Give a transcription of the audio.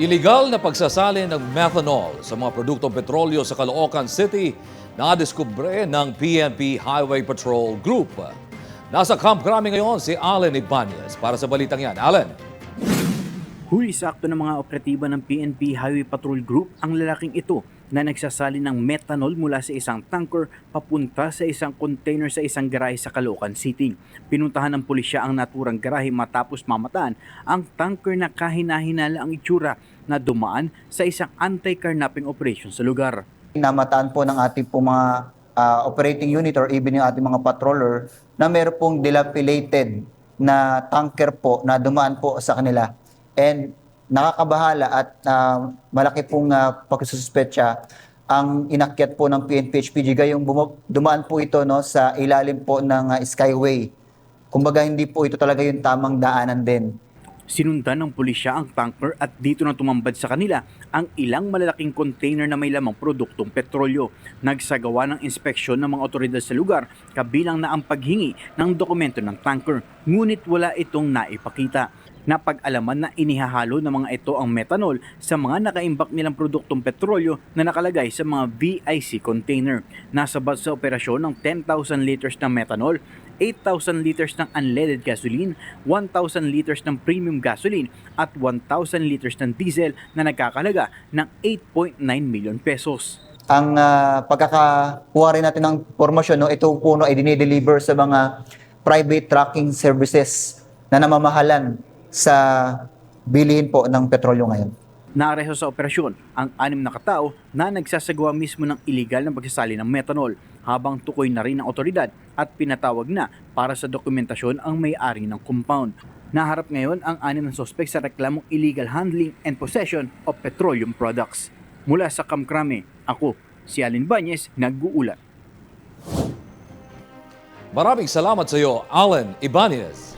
Iligal na pagsasalin ng methanol sa mga produktong petrolyo sa Caloocan City nadiskubre ng PNP Highway Patrol Group. Nasa Camp Crame ngayon si Allen Ibanez para sa balitang yan. Allen. Huli sa akto ng mga operatiba ng PNP Highway Patrol Group ang lalaking ito na nagsasali ng methanol mula sa isang tanker papunta sa isang container sa isang garahe sa Caloocan City. Pinuntahan ng pulisya ang naturang garahe matapos mamataan ang tanker na kahinahinala ang itsura na dumaan sa isang anti-carnapping operation sa lugar. Namataan po ng ating po mga operating unit or even yung ating mga patroller na meron pong dilapidated na tanker po na dumaan po sa kanila. And nakakabahala at malaki pong pagsususpetsa ang inakyat po ng PNP-HPG gayong dumaan po ito no, sa ilalim po ng Skyway. Kumbaga hindi po ito talaga yung tamang daanan din. Sinundan ng pulisya ang tanker at dito na tumambad sa kanila ang ilang malalaking container na may lamang produktong petrolyo. Nagsagawa ng inspeksyon ng mga otoridad sa lugar kabilang na ang paghingi ng dokumento ng tanker, ngunit wala itong naipakita. Napag-alaman na inihahalo ng mga ito ang methanol sa mga nakaimbak nilang produktong petrolyo na nakalagay sa mga VIC container. Nasabad sa operasyon ng 10,000 liters ng methanol, 8,000 liters ng unleaded gasoline, 1,000 liters ng premium gasoline at 1,000 liters ng diesel na nagkakalaga ng 8.9 million pesos. Ang pagkakakuha rin natin ng pormasyon, no, ito po no, ay dinideliver sa mga private trucking services na namamahalan sa bilihin po ng petrolyo ngayon. Naaresto sa operasyon ang 6 na katao na nagsasagawa mismo ng iligal na pagsasali ng methanol habang tukoy na rin ng otoridad at pinatawag na para sa dokumentasyon ang may-ari ng compound. Naharap ngayon ang 6 na sospek sa reklamong illegal handling and possession of petroleum products. Mula sa Camp Crame, ako si Allen Ibanez, nag-uulat. Maraming salamat sa iyo, Allen Ibanez.